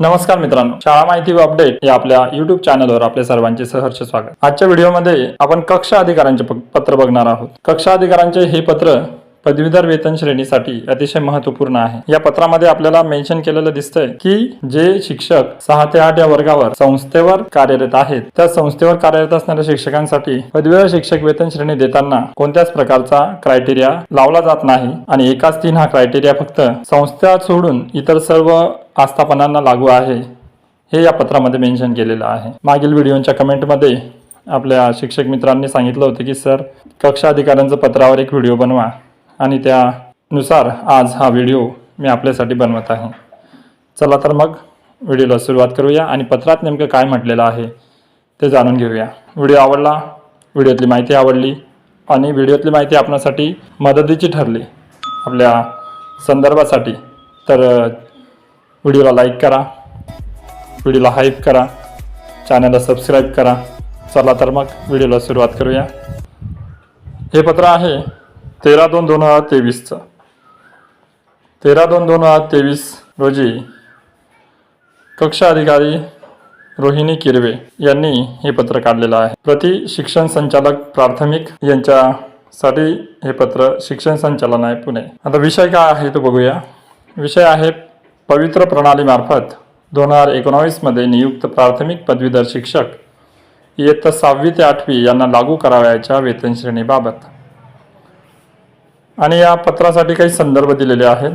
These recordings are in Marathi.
नमस्कार मित्रांनो, शाळा माहिती व अपडेट या आपल्या YouTube चॅनलवर आपले सर्वांचे सहर्ष स्वागत। आजच्या व्हिडिओमध्ये आपण कक्षा अधिकाऱ्यांचे पत्र बघणार आहोत। कक्षा अधिकाऱ्यांचे हे पत्र पदवीधर वेतन श्रेणीसाठी अतिशय महत्त्वपूर्ण आहे। या पत्रामध्ये आपल्याला मेन्शन केलेलं दिसतंय की जे शिक्षक 6 ते 8 या वर्गावर संस्थेवर कार्यरत आहेत, त्या संस्थेवर कार्यरत असणाऱ्या शिक्षकांसाठी पदवीधर शिक्षक वेतन श्रेणी देताना कोणत्याच प्रकारचा क्रायटेरिया लावला जात नाही आणि एकाच 3 हा क्रायटेरिया फक्त संस्था सोडून इतर सर्व आस्थापनांना लागू आहे, हे या पत्रामध्ये मेन्शन केलेलं आहे। मागील व्हिडिओच्या कमेंटमध्ये आपल्या शिक्षक मित्रांनी सांगितलं होतं की सर कक्षा अधिकाऱ्यांचं पत्रावर एक व्हिडिओ बनवा आणि त्यानुसार आज हा व्हिडिओ मी आपल्यासाठी बनवत आहे। चला तर मग व्हिडिओला सुरुवात करूया आणि पत्रात नेमकं काय म्हटलेलं आहे ते जाणून घेऊया। व्हिडिओ आवडला, व्हिडिओतली माहिती आवडली आणि व्हिडिओतली माहिती आपणासाठी मदतीची ठरली आपल्या संदर्भासाठी तर व्हिडिओला लाईक करा, व्हिडिओला हाईप करा, चॅनलला सबस्क्राईब करा। चला तर मग व्हिडिओला सुरुवात करूया। हे पत्र आहे 13/2/2023 13/2/2023 रोजी कक्षा अधिकारी रोहिणी किरवे यांनी हे पत्र काढलेलं आहे। प्रति शिक्षण संचालक प्राथमिक यांच्यासाठी हे पत्र शिक्षण संचालनालय पुणे। आता विषय काय आहे तो बघूया। विषय आहे पवित्र प्रणालीमार्फत 2019 मध्ये नियुक्त प्राथमिक पदवीधर शिक्षक इयत्ता 6वी ते 8वी यांना लागू करावयाच्या वेतन श्रेणीबाबत। आणि या पत्रासाठी काही संदर्भ दिलेले आहेत।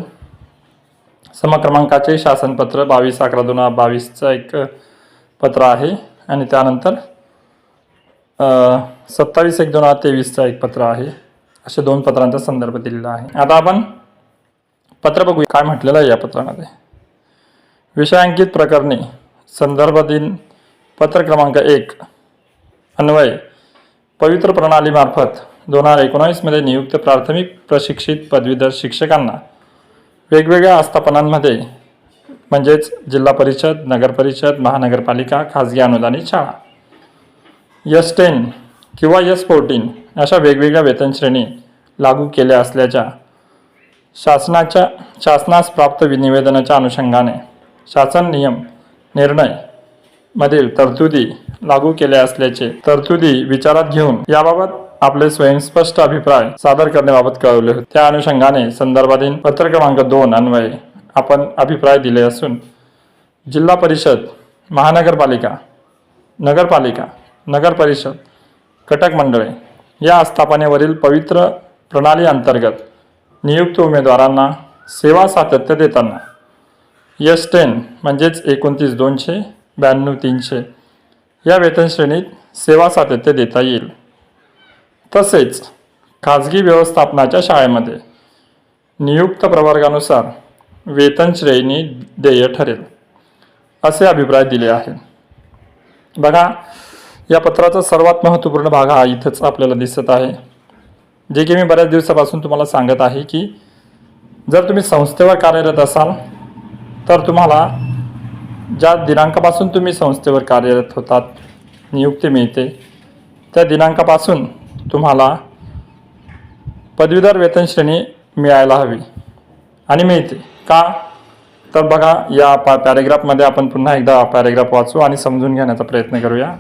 समक्रमांकाचे शासनपत्र 22/11/2022 एक पत्र आहे आणि त्यानंतर 27/1/2023 एक पत्र आहे। असे 2 पत्रांचा संदर्भ दिलेला आहे। आता आपण पत्र बघूया काय म्हटलेलं आहे या पत्रामध्ये। विषयांकित प्रकरणी संदर्भ दिन पत्र क्रमांक 1 अन्वय पवित्र प्रणालीमार्फत 2019 मध्ये नियुक्त प्राथमिक प्रशिक्षित पदवीधर शिक्षकांना वेगवेगळ्या आस्थापनांमध्ये म्हणजेच जिल्हा परिषद, नगर परिषद, महानगरपालिका, खाजगी अनुदानित शाळा S10 किंवा S14 अशा वेगवेगळ्या वेतन श्रेणी लागू केल्या असल्याच्या शासनास प्राप्त निवेदनाच्या अनुषंगाने शासन नियम निर्णय मधील तरतुदी लागू केल्या असल्याचे तरतुदी विचारात घेऊन याबाबत आपले स्वयंस्पष्ट अभिप्राय सादर करण्याबाबत कळवले होते। त्या अनुषंगाने संदर्भाधीन पत्र क्रमांक 2 अन्वये आपण अभिप्राय दिले असून जिल्हा परिषद, महानगरपालिका, नगरपालिका, नगर परिषद, कटक मंडळे या आस्थापनेवरील पवित्र प्रणाली अंतर्गत नियुक्त उमेदवारांना सेवा सातत्य देताना S10 म्हणजेच 29,200, 92,300 या वेतन श्रेणीत सेवा सातत्य देता येईल। तसेच खाजगी व्यवस्थापनाच्या शाळेमध्ये नियुक्त प्रवर्गानुसार वेतन श्रेणी देय ठरेल असे अभिप्राय दिले आहेत। बघा या पत्राचा सर्वात महत्त्वपूर्ण भाग हा इथंच आपल्याला दिसत आहे, जे की मी बऱ्याच दिवसापासून तुम्हाला सांगत आहे की जर तुम्ही संस्थेवर कार्यरत असाल तर तुम्हाला ज्या दिनांकापासून तुम्ही संस्थेवर कार्यरत होतात नियुक्ती मिळते त्या दिनांकापासून तुम्हाला पदवीधर वेतन श्रेणी मिळायला हवी आणि मिळते का तर बघा या पॅरेग्राफमध्ये आपण पुन्हा एकदा पॅरेग्राफ वाचू आणि समजून घेण्याचा प्रयत्न करूया।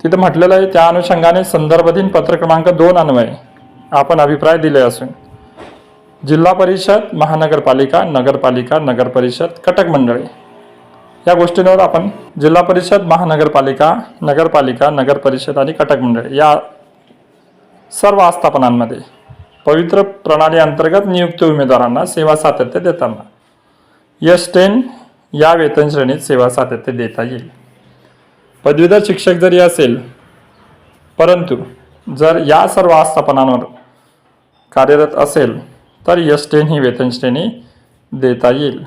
तिथं म्हटलेलं आहे त्या अनुषंगाने संदर्भधीन पत्र क्रमांक 2 अन्वये आपण अभिप्राय दिले असून जिल्हा परिषद, महानगरपालिका, नगरपालिका, नगर परिषद, कटक मंडळे या गोष्टींवर आपण जिल्हा परिषद, महानगरपालिका, नगरपालिका, नगर परिषद आणि कटक मंडळे या सर्व आस्थापनांमध्ये पवित्र प्रणाली अंतर्गत नियुक्त उमेदवारांना सेवा सातत्य देताना S10 या वेतन श्रेणीत सेवा सातत्य देता येईल। पदवीधर शिक्षक जरी असेल परंतु जर या सर्व आस्थापनांवर कार्यरत असेल तर S10 ही वेतन श्रेणी देता येईल।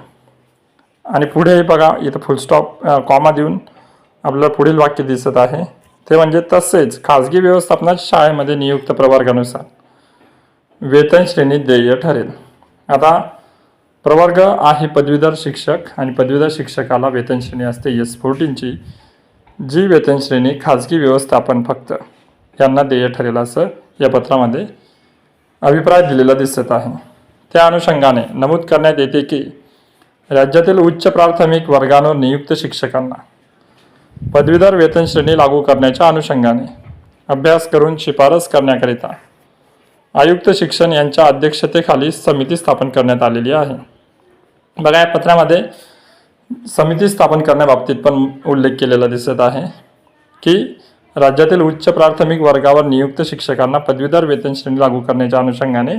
आणि पुढे बघा इथं फुल स्टॉप कॉमा देऊन आपल्याला पुढील वाक्य दिसत आहे ते म्हणजे तसेच खाजगी व्यवस्थापनाच्या शाळेमध्ये नियुक्त प्रवर्गानुसार वेतन श्रेणी देय ठरेल। आता प्रवर्ग आहे पदवीधर शिक्षक आणि पदवीधर शिक्षकाला वेतन श्रेणी असते S14 ची, जी वेतन श्रेणी खाजगी व्यवस्थापन फक्त यांना देय ठरेल असं या पत्रामध्ये अभिप्राय दिलेला दिसत आहे। त्या अनुषंगाने नमूद करण्यात येते की राज्यातील उच्च प्राथमिक वर्गांवर नियुक्त शिक्षकांना पदवीधर वेतन श्रेणी लागू करण्याच्या अनुषंगाने अभ्यास करून शिफारस करण्याकरिता आयुक्त शिक्षण यांच्या अध्यक्षतेखाली समिती स्थापन करण्यात आलेली आहे. बघा, या पत्रामध्ये समिती स्थापन करण्याबाबतीत पण उल्लेख केलेला दिसत आहे की राज्यातील उच्च प्राथमिक वर्गावर नियुक्त शिक्षकांना पदवीधर वेतन श्रेणी लागू करण्याच्या अनुषंगाने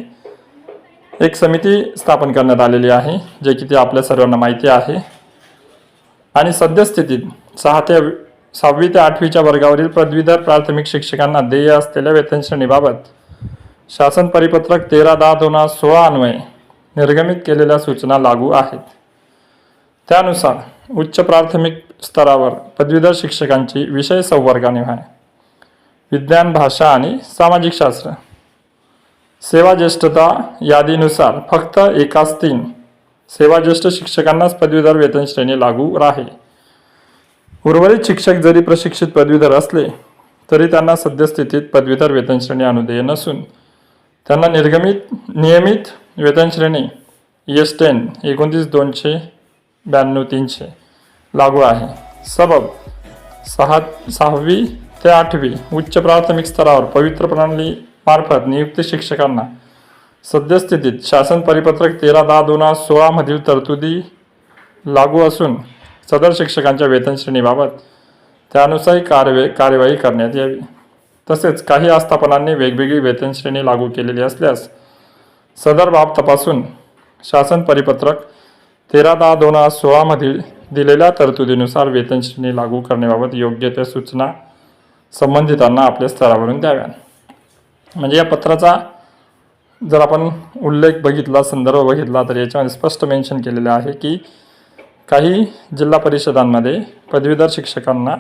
एक समिती स्थापन करण्यात आलेली आहे, जे की ते आपल्या सर्वांना माहिती आहे. आणि सद्यस्थितीत 6वी ते 8वीच्या वर्गावरील पदवीधर प्राथमिक शिक्षकांना देय असलेल्या वेतन श्रेणीबाबत शासन परिपत्रक 13/10/2016 अन्वये निर्गमित केलेल्या सूचना लागू आहेत. त्यानुसार उच्च प्राथमिक स्तरावर पदवीधर शिक्षकांची विषय संवर्गाने आहे विज्ञान, भाषा आणि सामाजिक शास्त्र. सेवा ज्येष्ठता यादीनुसार फक्त एकास 3 सेवाज्येष्ठ शिक्षकांनाच पदवीधर वेतन श्रेणी लागू राहील. उर्वरित शिक्षक जरी प्रशिक्षित पदवीधर असले तरी त्यांना सद्यस्थितीत पदवीधर वेतन श्रेणी अनुदेय नसून त्यांना नियमित वेतन श्रेणी S10 29,292,300 लागू आहे. सबब 6वी ते 8वी उच्च प्राथमिक स्तरावर पवित्र प्रणाली मार्फत नियुक्त शिक्षकांना सद्यस्थितीत शासन परिपत्रक 13/10/2016 मधील तरतुदी लागू असून सदर शिक्षकांच्या वेतन श्रेणीबाबत त्यानुसार कार्यवाही करण्यात यावी. तसेच काही आस्थापनांनी वेगवेगळी वेतन श्रेणी लागू केलेली असल्यास सदर बाब तपासून शासन परिपत्रक 13/10/2016 मधील दिलेल्या तरतुदीनुसार वेतन श्रेणी लागू करण्याबाबत योग्य त्या सूचना संबंधितांना आपल्या स्तरावरून द्याव्या. म्हणजे या पत्राचा जर आपण उल्लेख बघितला, संदर्भ बघितला, तर याच्यामध्ये स्पष्ट मेन्शन केलेले आहे की काही जिल्हा परिषदांमध्ये पदवीधर शिक्षकांना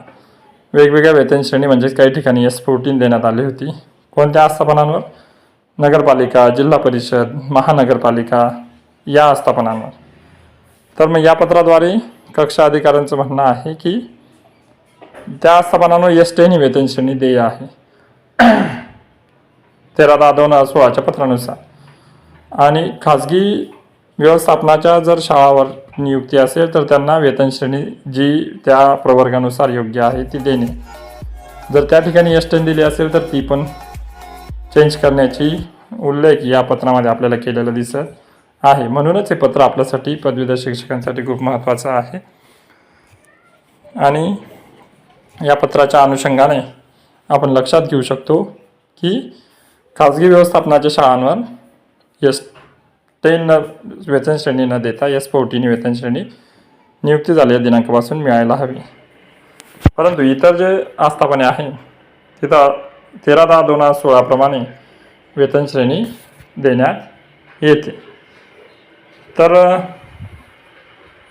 वेगवेगळ्या वेतन श्रेणी म्हणजेच काही ठिकाणी S14 देण्यात आली होती. कोणत्या आस्थापनांवर? नगरपालिका, जिल्हा परिषद, महानगरपालिका या आस्थापनांवर. तर मग या पत्राद्वारे कक्षा अधिकाऱ्यांचं म्हणणं आहे की त्या आस्थापनांवर S10 ही वेतन श्रेणी देय आहे 13/10/2016च्या पत्रानुसार. आणि खाजगी व्यवस्थापनाच्या जर शाळावर नियुक्ती असेल तर त्यांना वेतन श्रेणी जी त्या प्रवर्गानुसार योग्य आहे ती देणे. जर त्या ठिकाणी S10 दिली असेल तर ती पण चेंज करण्याची उल्लेख या पत्रामध्ये आपल्याला केलेला दिसत आहे. म्हणूनच हे पत्र आपल्यासाठी पदवीधर शिक्षकांसाठी खूप महत्त्वाचं आहे. आणि या पत्राच्या अनुषंगाने आपण लक्षात घेऊ शकतो की खाजगी व्यवस्थापनाच्या शाळांवर S10 वेतन श्रेणी न देता S14 वेतन श्रेणी नियुक्ती झालेल्या दिनांकापासून मिळायला हवी. परंतु इतर जे आस्थापने आहे तिथं 13/10/2016 प्रमाणे वेतन श्रेणी देण्यात येते. तर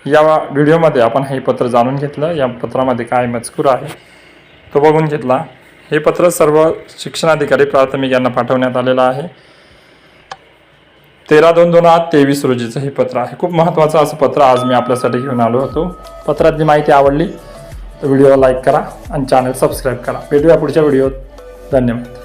या व्हिडिओमध्ये आपण हे पत्र जाणून घेतलं. या पत्रामध्ये काय मजकूर आहे तो बघून घेतला. हे पत्र सर्व शिक्षणाधिकारी प्राथमिक यांना पाठवण्यात आलेलं आहे. 13/2/2023 रोजीचं हे पत्र आहे. खूप महत्त्वाचं असं पत्र आज मी आपल्यासाठी घेऊन आलो होतो. पत्रातली माहिती आवडली तर व्हिडिओला लाईक करा आणि चॅनल सबस्क्राईब करा. भेटूया पुढच्या व्हिडिओत. धन्यवाद.